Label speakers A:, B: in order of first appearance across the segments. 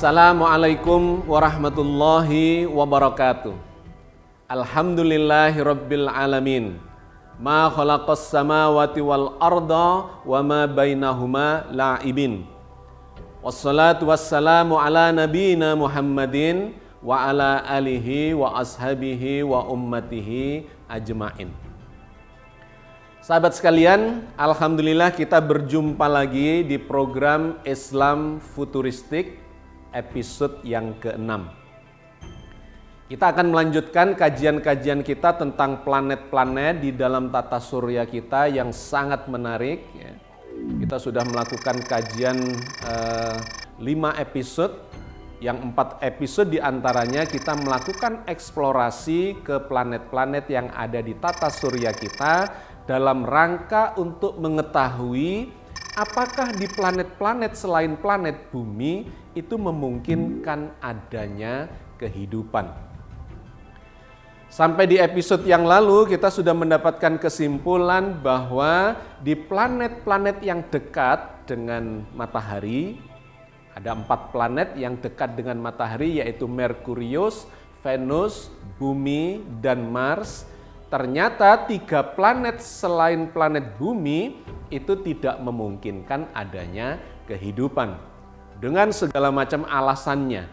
A: Assalamualaikum warahmatullahi wabarakatuh. Alhamdulillahi rabbil alamin. Ma khalaqas samawati wal arda wa ma bainahuma la'ibin. Wassalatu wassalamu ala nabiyina Muhammadin wa ala alihi wa ashabihi wa ummatihi ajmain. Sahabat sekalian, alhamdulillah kita berjumpa lagi di program Islam Futuristik episode yang ke-6. Kita akan melanjutkan kajian-kajian kita tentang planet-planet di dalam tata surya kita yang sangat menarik. Kita sudah melakukan kajian 5 episode, yang 4 episode diantaranya kita melakukan eksplorasi ke planet-planet yang ada di tata surya kita dalam rangka untuk mengetahui apakah di planet-planet selain planet bumi itu memungkinkan adanya kehidupan. Sampai di episode yang lalu kita sudah mendapatkan kesimpulan bahwa di planet-planet yang dekat dengan matahari, ada 4 planet yang dekat dengan matahari, yaitu Merkurius, Venus, Bumi, dan Mars. Ternyata 3 planet selain planet bumi itu tidak memungkinkan adanya kehidupan dengan segala macam alasannya.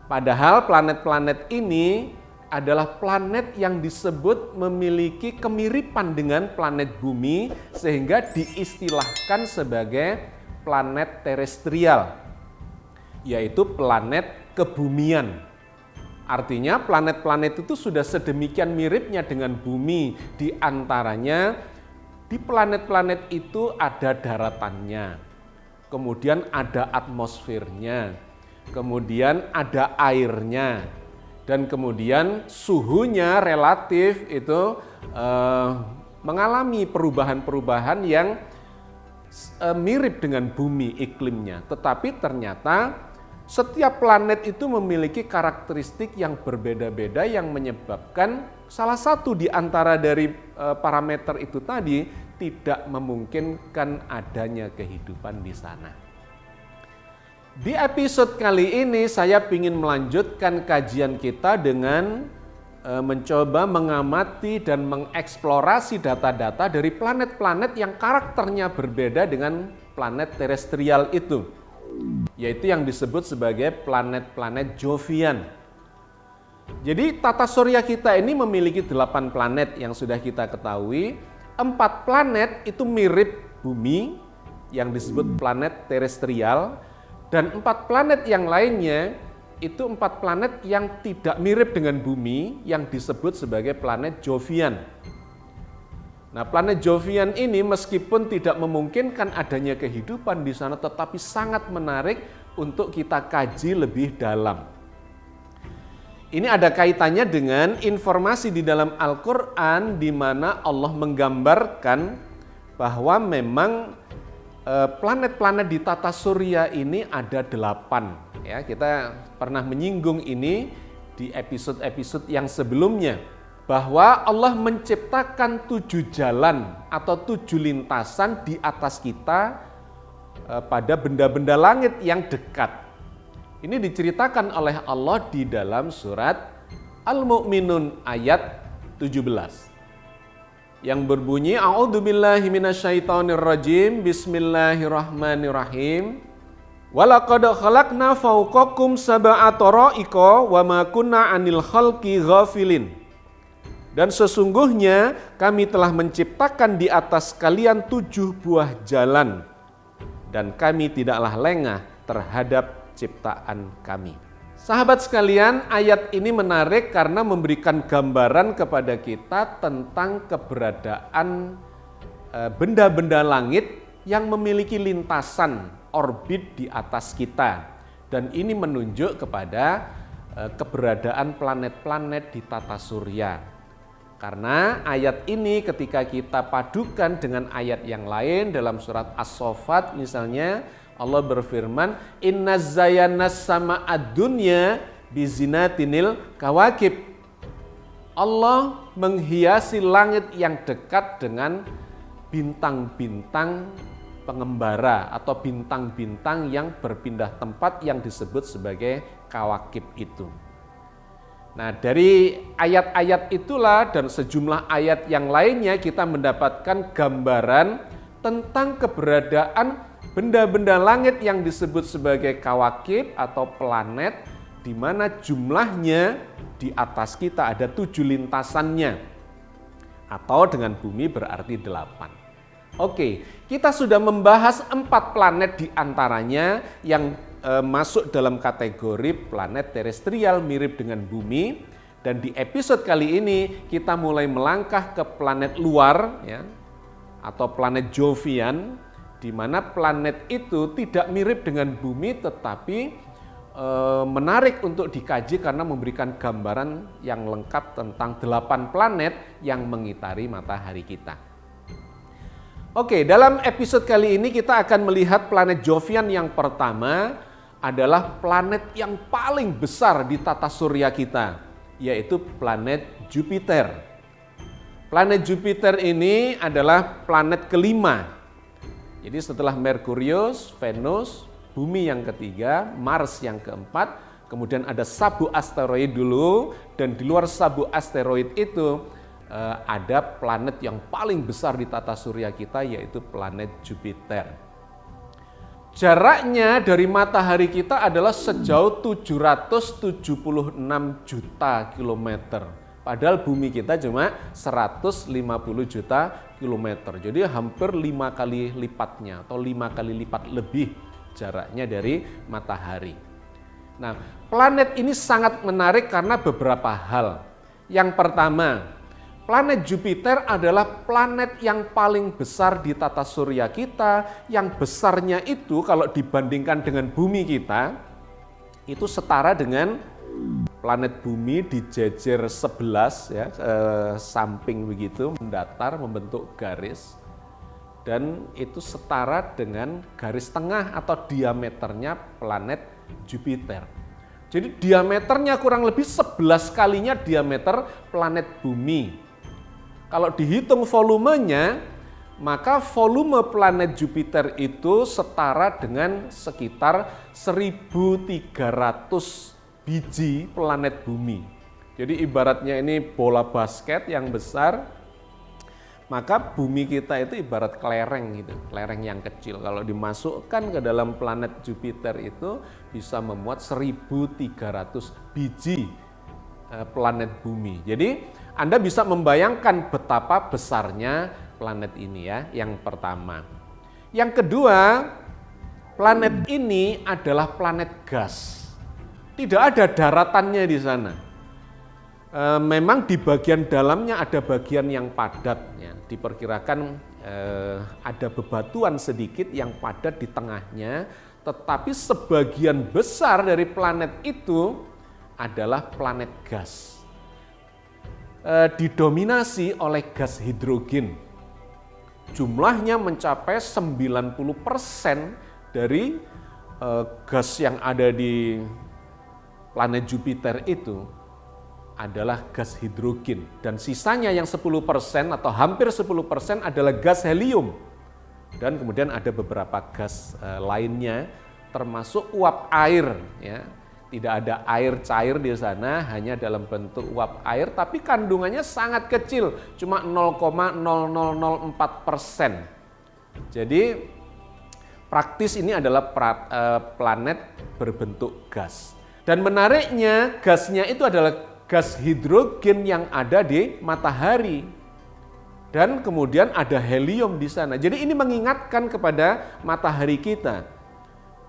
A: Padahal planet-planet ini adalah planet yang disebut memiliki kemiripan dengan planet bumi sehingga diistilahkan sebagai planet terestrial, yaitu planet kebumian. Artinya planet-planet itu sudah sedemikian miripnya dengan bumi, di antaranya di planet-planet itu ada daratannya, kemudian ada atmosfernya, kemudian ada airnya, dan kemudian suhunya relatif itu mengalami perubahan-perubahan yang mirip dengan bumi iklimnya. Tetapi ternyata setiap planet itu memiliki karakteristik yang berbeda-beda yang menyebabkan salah satu di antara dari parameter itu tadi tidak memungkinkan adanya kehidupan di sana. Di episode kali ini saya ingin melanjutkan kajian kita dengan mencoba mengamati dan mengeksplorasi data-data dari planet-planet yang karakternya berbeda dengan planet terestrial itu, yaitu yang disebut sebagai planet-planet Jovian. Jadi tata surya kita ini memiliki 8 planet yang sudah kita ketahui. 4 planet itu mirip bumi yang disebut planet terestrial, dan 4 planet yang lainnya itu 4 planet yang tidak mirip dengan bumi yang disebut sebagai planet Jovian. Nah, planet Jovian ini meskipun tidak memungkinkan adanya kehidupan di sana, tetapi sangat menarik untuk kita kaji lebih dalam. Ini ada kaitannya dengan informasi di dalam Al-Quran di mana Allah menggambarkan bahwa memang planet-planet di tata surya ini ada 8. Ya, kita pernah menyinggung ini di episode-episode yang sebelumnya, bahwa Allah menciptakan 7 jalan atau 7 lintasan di atas kita pada benda-benda langit yang dekat. Ini diceritakan oleh Allah di dalam surat Al-Mu'minun ayat 17 yang berbunyi, A'udzubillahi minasyaitonirrajim, Bismillahirrahmanirrahim. Walaqad khalaqna fawqakum sab'a tara'iqa wa ma kunna 'anil khalqi ghafilin. Dan sesungguhnya kami telah menciptakan di atas kalian 7 buah jalan, dan kami tidaklah lengah terhadap ciptaan kami. Sahabat sekalian, ayat ini menarik karena memberikan gambaran kepada kita tentang keberadaan benda-benda langit yang memiliki lintasan orbit di atas kita. Dan ini menunjuk kepada keberadaan planet-planet di tata surya. Karena ayat ini ketika kita padukan dengan ayat yang lain dalam surat As-Saffat misalnya, Allah berfirman, Inna zayyanas sama'ad dunya bizinatinil kawakib. Allah menghiasi langit yang dekat dengan bintang-bintang pengembara atau bintang-bintang yang berpindah tempat yang disebut sebagai kawakib itu. Nah, dari ayat-ayat itulah dan sejumlah ayat yang lainnya kita mendapatkan gambaran tentang keberadaan benda-benda langit yang disebut sebagai kawakib atau planet, di mana jumlahnya di atas kita ada 7 lintasannya, atau dengan bumi berarti 8. Oke, kita sudah membahas 4 planet di antaranya yang masuk dalam kategori planet terestrial mirip dengan bumi, dan di episode kali ini kita mulai melangkah ke planet luar ya, atau planet Jovian, di mana planet itu tidak mirip dengan bumi tetapi menarik untuk dikaji karena memberikan gambaran yang lengkap tentang 8 planet yang mengitari matahari kita. Oke, dalam episode kali ini kita akan melihat planet Jovian yang pertama adalah planet yang paling besar di tata surya kita, yaitu planet Jupiter. Planet Jupiter ini adalah planet kelima. Jadi setelah Merkurius, Venus, Bumi yang ketiga, Mars yang keempat, kemudian ada sabuk asteroid dulu, dan di luar sabuk asteroid itu ada planet yang paling besar di tata surya kita, yaitu planet Jupiter. Jaraknya dari matahari kita adalah sejauh 776 juta kilometer. Padahal bumi kita cuma 150 juta kilometer. Jadi hampir 5 kali lipatnya atau 5 kali lipat lebih jaraknya dari matahari. Nah, planet ini sangat menarik karena beberapa hal. Yang pertama, planet Jupiter adalah planet yang paling besar di tata surya kita, yang besarnya itu kalau dibandingkan dengan bumi kita, itu setara dengan planet bumi dijejer 11 ya, samping begitu, mendatar membentuk garis, dan itu setara dengan garis tengah atau diameternya planet Jupiter. Jadi diameternya kurang lebih 11 kalinya diameter planet bumi. Kalau dihitung volumenya, maka volume planet Jupiter itu setara dengan sekitar 1.300 biji planet bumi. Jadi ibaratnya ini bola basket yang besar, maka bumi kita itu ibarat kelereng gitu, kelereng yang kecil. Kalau dimasukkan ke dalam planet Jupiter itu bisa memuat 1.300 biji planet bumi. Jadi Anda bisa membayangkan betapa besarnya planet ini ya, yang pertama. Yang kedua, planet ini adalah planet gas. Tidak ada daratannya di sana. Memang di bagian dalamnya ada bagian yang padat ya. Diperkirakan ada bebatuan sedikit yang padat di tengahnya, tetapi sebagian besar dari planet itu adalah planet gas. Didominasi oleh gas hidrogen. Jumlahnya mencapai 90% dari gas yang ada di planet Jupiter itu adalah gas hidrogen, dan sisanya yang 10% atau hampir 10% adalah gas helium, dan kemudian ada beberapa gas lainnya termasuk uap air ya. Tidak ada air cair di sana, hanya dalam bentuk uap air, tapi kandungannya sangat kecil, cuma 0,0004%. Jadi praktis ini adalah planet berbentuk gas. Dan menariknya, gasnya itu adalah gas hidrogen yang ada di matahari. Dan kemudian ada helium di sana. Jadi ini mengingatkan kepada matahari kita,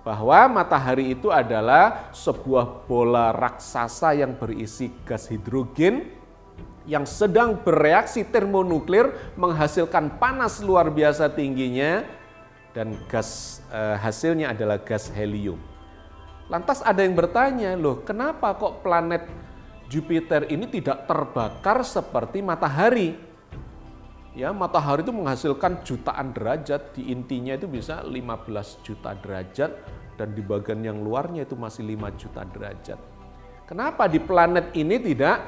A: bahwa matahari itu adalah sebuah bola raksasa yang berisi gas hidrogen yang sedang bereaksi termonuklir menghasilkan panas luar biasa tingginya, dan gas hasilnya adalah gas helium. Lantas ada yang bertanya, loh kenapa kok planet Jupiter ini tidak terbakar seperti matahari? Ya, matahari itu menghasilkan jutaan derajat, di intinya itu bisa 15 juta derajat, dan di bagian yang luarnya itu masih 5 juta derajat. Kenapa di planet ini tidak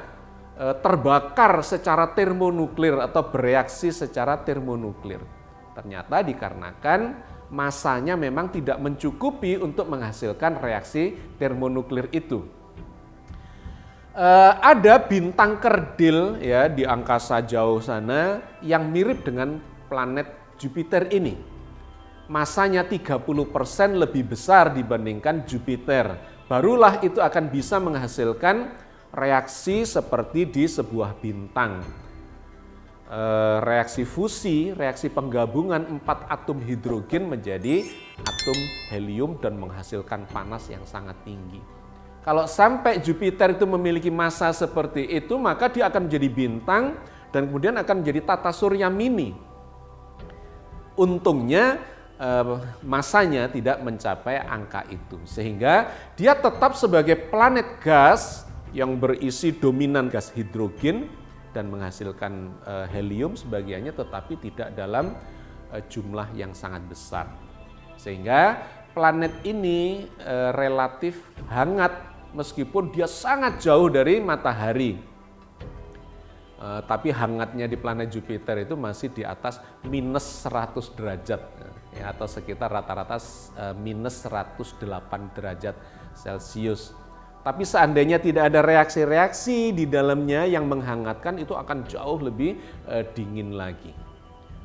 A: terbakar secara termonuklir atau bereaksi secara termonuklir? Ternyata dikarenakan masanya memang tidak mencukupi untuk menghasilkan reaksi termonuklir itu. Ada bintang kerdil ya di angkasa jauh sana yang mirip dengan planet Jupiter ini. Masanya 30% lebih besar dibandingkan Jupiter. Barulah itu akan bisa menghasilkan reaksi seperti di sebuah bintang. Reaksi fusi, reaksi penggabungan 4 atom hidrogen menjadi atom helium dan menghasilkan panas yang sangat tinggi. Kalau sampai Jupiter itu memiliki massa seperti itu, maka dia akan menjadi bintang dan kemudian akan menjadi tata surya mini. Untungnya massanya tidak mencapai angka itu, sehingga dia tetap sebagai planet gas yang berisi dominan gas hidrogen dan menghasilkan helium sebagiannya, tetapi tidak dalam jumlah yang sangat besar. Sehingga planet ini relatif hangat meskipun dia sangat jauh dari matahari. Tapi hangatnya di planet Jupiter itu masih di atas minus 100 derajat ya, atau sekitar rata-rata minus 108 derajat Celcius. Tapi seandainya tidak ada reaksi-reaksi di dalamnya yang menghangatkan, itu akan jauh lebih dingin lagi.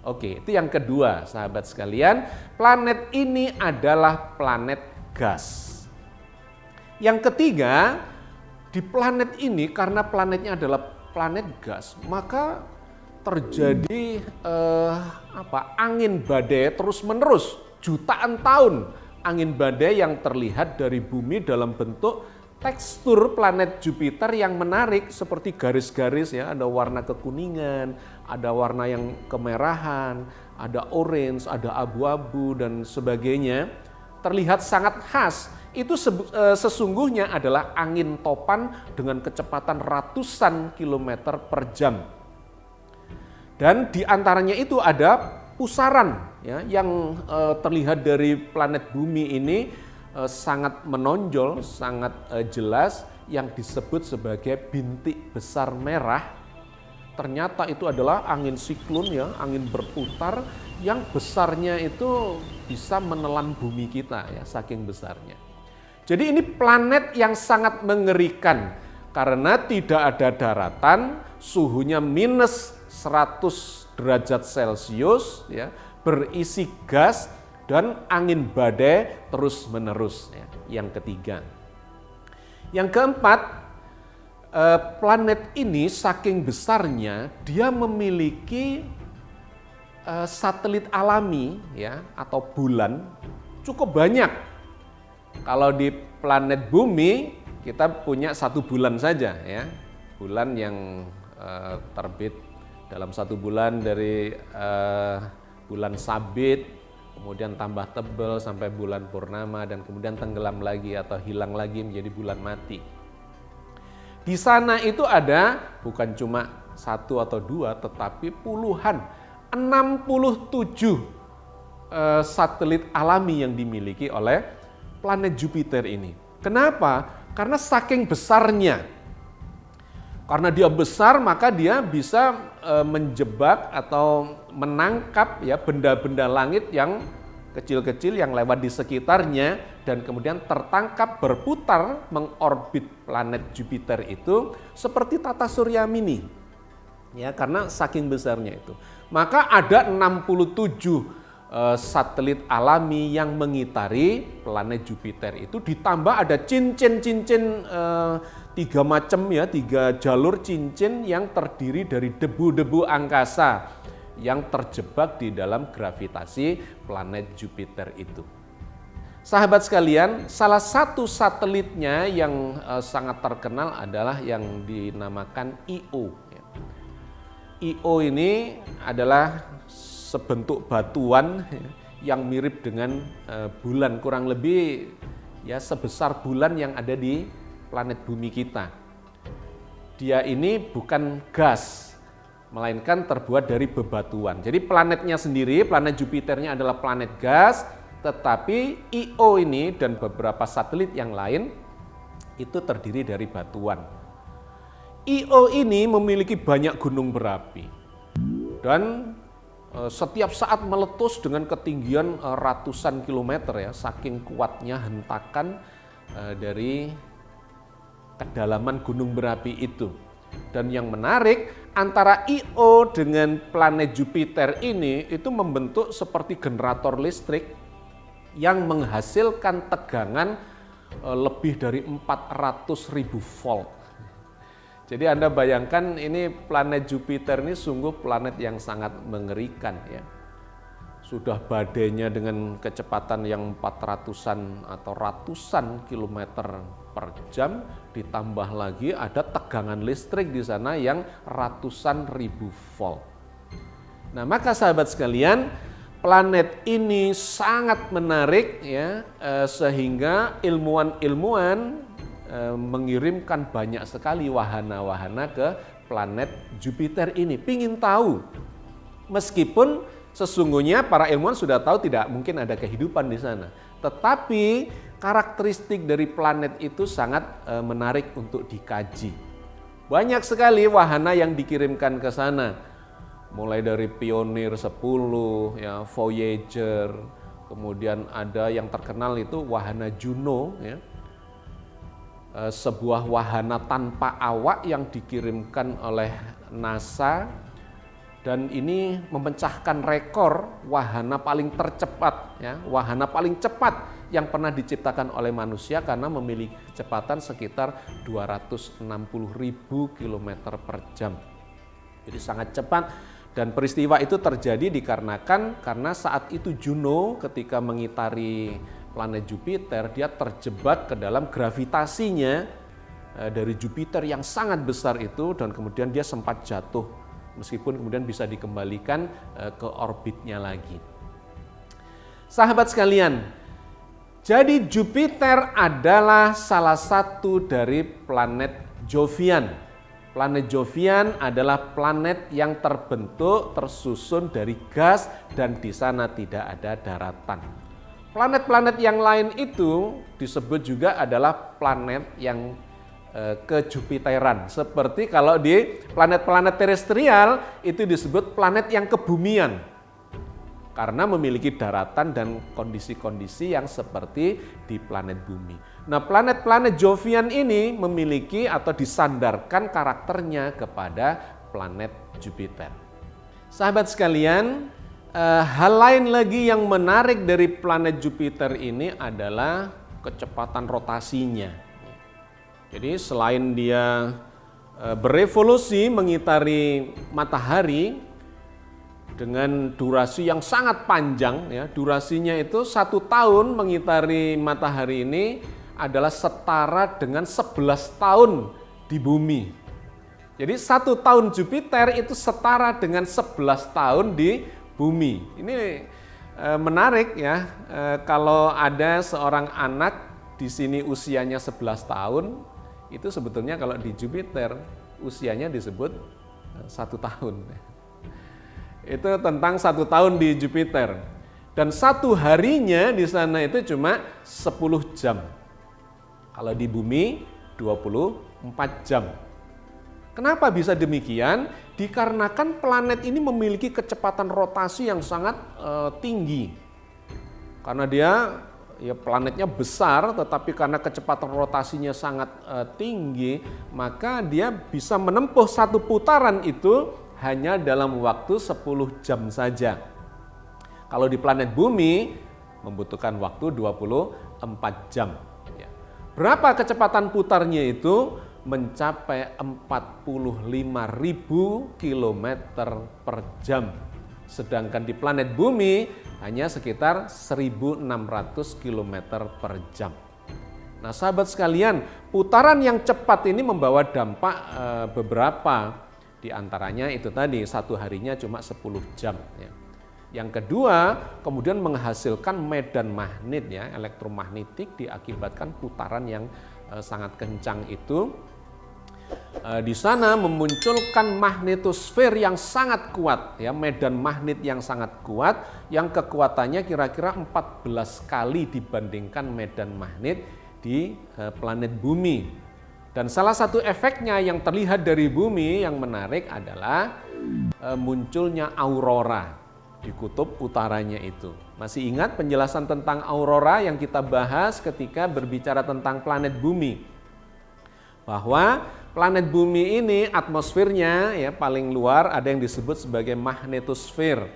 A: Oke, itu yang kedua, sahabat sekalian, planet ini adalah planet gas. Yang ketiga, di planet ini karena planetnya adalah planet gas, maka terjadi angin badai terus-menerus, jutaan tahun angin badai yang terlihat dari bumi dalam bentuk tekstur planet Jupiter yang menarik seperti garis-garis ya, ada warna kekuningan, ada warna yang kemerahan, ada orange, ada abu-abu dan sebagainya. Terlihat sangat khas. Itu sesungguhnya adalah angin topan dengan kecepatan ratusan kilometer per jam. Dan di antaranya itu ada pusaran ya, yang terlihat dari planet bumi ini sangat menonjol, sangat jelas, yang disebut sebagai bintik besar merah. Ternyata itu adalah angin siklon ya, angin berputar yang besarnya itu bisa menelan bumi kita ya, saking besarnya. Jadi ini planet yang sangat mengerikan karena tidak ada daratan, suhunya minus 100 derajat Celcius ya, berisi gas dan angin badai terus-menerus ya. Yang ketiga. Yang keempat, planet ini saking besarnya dia memiliki satelit alami ya, atau bulan cukup banyak. Kalau di planet bumi kita punya satu bulan saja ya, bulan yang terbit dalam satu bulan dari bulan sabit, kemudian tambah tebal sampai bulan purnama dan kemudian tenggelam lagi atau hilang lagi menjadi bulan mati. Di sana itu ada bukan cuma satu atau dua, tetapi puluhan, 67 satelit alami yang dimiliki oleh planet Jupiter ini. Kenapa? Karena saking besarnya. Karena dia besar, maka dia bisa menjebak atau menangkap ya benda-benda langit yang kecil-kecil yang lewat di sekitarnya dan kemudian tertangkap berputar mengorbit planet Jupiter itu seperti tata surya mini. Ya, karena saking besarnya itu. Maka ada 67 satelit alami yang mengitari planet Jupiter itu, ditambah ada cincin-cincin 3 macam ya, 3 jalur cincin yang terdiri dari debu-debu angkasa yang terjebak di dalam gravitasi planet Jupiter itu. Sahabat sekalian, salah satu satelitnya yang sangat terkenal adalah yang dinamakan Io. Io ini adalah sebentuk batuan yang mirip dengan bulan, kurang lebih ya sebesar bulan yang ada di planet bumi kita. Dia ini bukan gas, melainkan terbuat dari bebatuan. Jadi planetnya sendiri, planet Jupiternya adalah planet gas, tetapi Io ini dan beberapa satelit yang lain itu terdiri dari batuan. Io ini memiliki banyak gunung berapi dan setiap saat meletus dengan ketinggian ratusan kilometer ya, saking kuatnya hentakan dari kedalaman gunung berapi itu. Dan yang menarik, antara Io dengan planet Jupiter ini itu membentuk seperti generator listrik yang menghasilkan tegangan lebih dari 400.000 volt. Jadi Anda bayangkan ini planet Jupiter ini sungguh planet yang sangat mengerikan ya. Sudah badainya dengan kecepatan yang 400-an atau ratusan kilometer per jam, ditambah lagi ada tegangan listrik di sana yang ratusan ribu volt. Nah, maka sahabat sekalian, planet ini sangat menarik ya, sehingga ilmuwan-ilmuwan mengirimkan banyak sekali wahana-wahana ke planet Jupiter ini. Pingin tahu, meskipun sesungguhnya para ilmuwan sudah tahu tidak mungkin ada kehidupan di sana. Tetapi karakteristik dari planet itu sangat menarik untuk dikaji. Banyak sekali wahana yang dikirimkan ke sana. Mulai dari Pioneer 10, ya, Voyager, kemudian ada yang terkenal itu wahana Juno ya. Sebuah wahana tanpa awak yang dikirimkan oleh NASA, dan ini memecahkan rekor wahana paling tercepat ya, wahana paling cepat yang pernah diciptakan oleh manusia karena memiliki kecepatan sekitar 260.000 km per jam. Jadi sangat cepat, dan peristiwa itu terjadi dikarenakan karena saat itu Juno ketika mengitari planet Jupiter, dia terjebak ke dalam gravitasinya dari Jupiter yang sangat besar itu, dan kemudian dia sempat jatuh meskipun kemudian bisa dikembalikan ke orbitnya lagi. Sahabat sekalian, jadi Jupiter adalah salah satu dari planet Jovian. Planet Jovian adalah planet yang tersusun dari gas dan di sana tidak ada daratan. Planet-planet yang lain itu disebut juga adalah planet yang kejupiteran. Seperti kalau di planet-planet terestrial itu disebut planet yang kebumian. Karena memiliki daratan dan kondisi-kondisi yang seperti di planet bumi. Nah, planet-planet Jovian ini memiliki atau disandarkan karakternya kepada planet Jupiter. Sahabat sekalian, hal lain lagi yang menarik dari planet Jupiter ini adalah kecepatan rotasinya. Jadi selain dia berevolusi mengitari matahari dengan durasi yang sangat panjang, ya, durasinya itu 1 tahun mengitari matahari ini adalah setara dengan 11 tahun di bumi. Jadi 1 tahun Jupiter itu setara dengan 11 tahun di bumi. Ini menarik ya, kalau ada seorang anak di sini usianya 11 tahun, itu sebetulnya kalau di Jupiter usianya disebut 1 tahun. Itu tentang 1 tahun di Jupiter. Dan 1 harinya di sana itu cuma 10 jam. Kalau di bumi 24 jam. Kenapa bisa demikian? Dikarenakan planet ini memiliki kecepatan rotasi yang sangat tinggi. Karena dia ya planetnya besar, tetapi karena kecepatan rotasinya sangat tinggi, maka dia bisa menempuh 1 putaran itu hanya dalam waktu 10 jam saja. Kalau di planet bumi membutuhkan waktu 24 jam. Berapa kecepatan putarnya itu? Mencapai 45.000 km per jam. Sedangkan di planet bumi hanya sekitar 1.600 km per jam. Nah, sahabat sekalian, putaran yang cepat ini membawa dampak beberapa. Di antaranya itu tadi 1 harinya cuma 10 jam. Ya. Yang kedua, kemudian menghasilkan medan magnet ya, elektromagnetik diakibatkan putaran yang sangat kencang itu. Di sana memunculkan magnetosfer yang sangat kuat ya, medan magnet yang sangat kuat yang kekuatannya kira-kira 14 kali dibandingkan medan magnet di planet bumi. Dan salah satu efeknya yang terlihat dari bumi yang menarik adalah munculnya aurora. di kutub utaranya itu. Masih ingat penjelasan tentang aurora yang kita bahas ketika berbicara tentang planet bumi? Bahwa planet bumi ini atmosfernya ya paling luar ada yang disebut sebagai magnetosfer.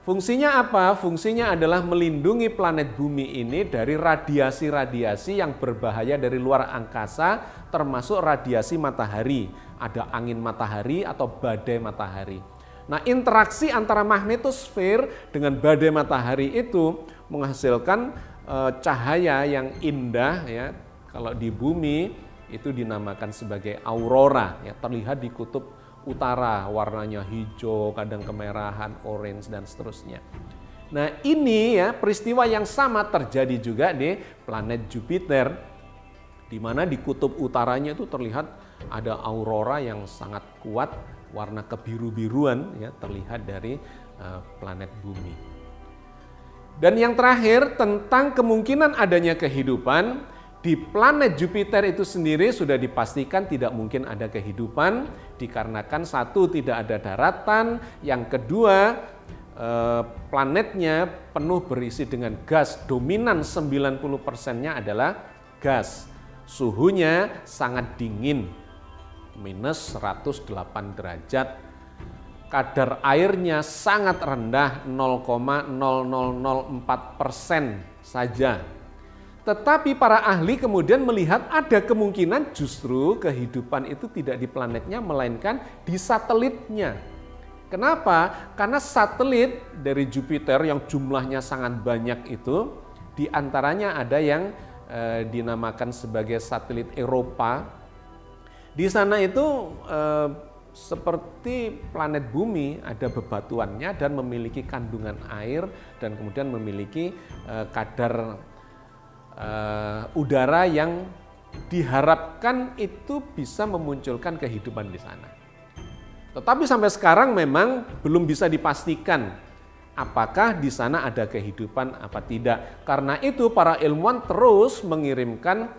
A: Fungsinya apa? Fungsinya adalah melindungi planet bumi ini dari radiasi-radiasi yang berbahaya dari luar angkasa, termasuk radiasi matahari. Ada angin matahari atau badai matahari. Nah, interaksi antara magnetosfer dengan badai matahari itu menghasilkan cahaya yang indah ya. Kalau di bumi itu dinamakan sebagai aurora ya, terlihat di kutub utara warnanya hijau, kadang kemerahan, orange dan seterusnya. Nah, ini ya peristiwa yang sama terjadi juga di planet Jupiter, di mana di kutub utaranya itu terlihat ada aurora yang sangat kuat, warna kebiru-biruan ya terlihat dari planet bumi. Dan yang terakhir tentang kemungkinan adanya kehidupan di planet Jupiter itu sendiri sudah dipastikan tidak mungkin ada kehidupan dikarenakan satu tidak ada daratan, yang kedua planetnya penuh berisi dengan gas, dominan 90%-nya adalah gas. Suhunya sangat dingin, minus 108 derajat. Kadar airnya sangat rendah, 0,0004% saja. Tetapi para ahli kemudian melihat ada kemungkinan justru kehidupan itu tidak di planetnya, melainkan di satelitnya. Kenapa? Karena satelit dari Jupiter yang jumlahnya sangat banyak itu, diantaranya ada yang dinamakan sebagai satelit Eropa. Di sana itu seperti planet bumi, ada bebatuannya dan memiliki kandungan air dan kemudian memiliki kadar udara yang diharapkan itu bisa memunculkan kehidupan di sana. Tetapi sampai sekarang memang belum bisa dipastikan apakah di sana ada kehidupan apa tidak. Karena itu para ilmuwan terus mengirimkan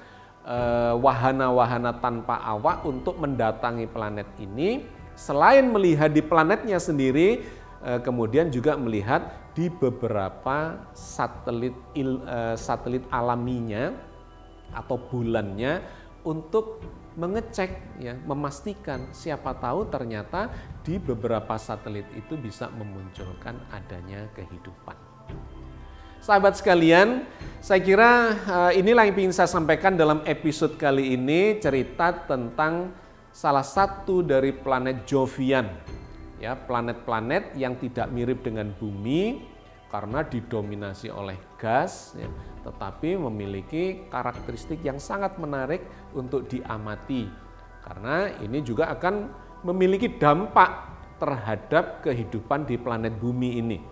A: wahana-wahana tanpa awak untuk mendatangi planet ini. Selain melihat di planetnya sendiri, kemudian juga melihat di beberapa satelit alaminya atau bulannya untuk mengecek ya, memastikan siapa tahu ternyata di beberapa satelit itu bisa memunculkan adanya kehidupan. Sahabat sekalian, saya kira inilah yang ingin saya sampaikan dalam episode kali ini, cerita tentang salah satu dari planet Jovian. Ya, planet-planet yang tidak mirip dengan bumi karena didominasi oleh gas ya, tetapi memiliki karakteristik yang sangat menarik untuk diamati karena ini juga akan memiliki dampak terhadap kehidupan di planet bumi ini.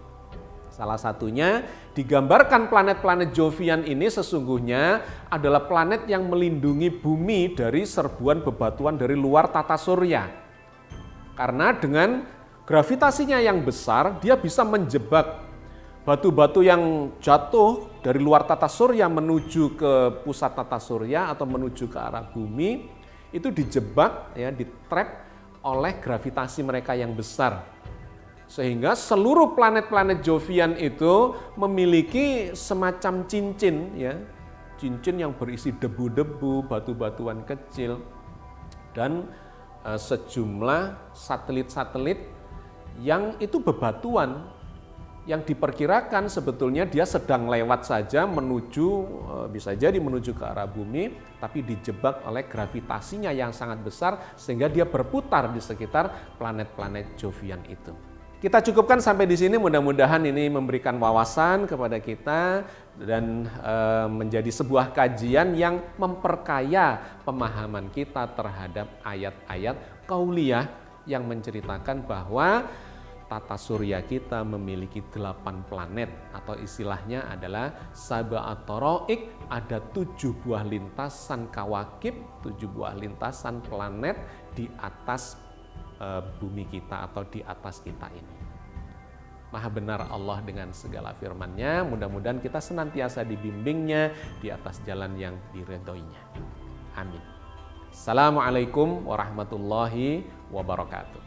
A: Salah satunya digambarkan planet-planet Jovian ini sesungguhnya adalah planet yang melindungi bumi dari serbuan bebatuan dari luar tata surya. Karena dengan gravitasinya yang besar, dia bisa menjebak batu-batu yang jatuh dari luar tata surya menuju ke pusat tata surya atau menuju ke arah bumi, itu dijebak, ya, di-trap oleh gravitasi mereka yang besar. Sehingga seluruh planet-planet Jovian itu memiliki semacam cincin, ya, cincin yang berisi debu-debu, batu-batuan kecil, dan sejumlah satelit-satelit yang itu bebatuan yang diperkirakan sebetulnya dia sedang lewat saja menuju, bisa jadi menuju ke arah bumi, tapi dijebak oleh gravitasinya yang sangat besar sehingga dia berputar di sekitar planet-planet Jovian itu. Kita cukupkan sampai di sini, mudah-mudahan ini memberikan wawasan kepada kita dan menjadi sebuah kajian yang memperkaya pemahaman kita terhadap ayat-ayat qauliyah yang menceritakan bahwa tata surya kita memiliki 8 planet atau istilahnya adalah sab'at taraik, ada 7 buah lintasan kawakib, 7 buah lintasan planet di atas bumi kita atau di atas kita ini. Maha benar Allah dengan segala firman-Nya, mudah-mudahan kita senantiasa dibimbingnya di atas jalan yang diridhoinya. Amin. Assalamualaikum warahmatullahi wabarakatuh.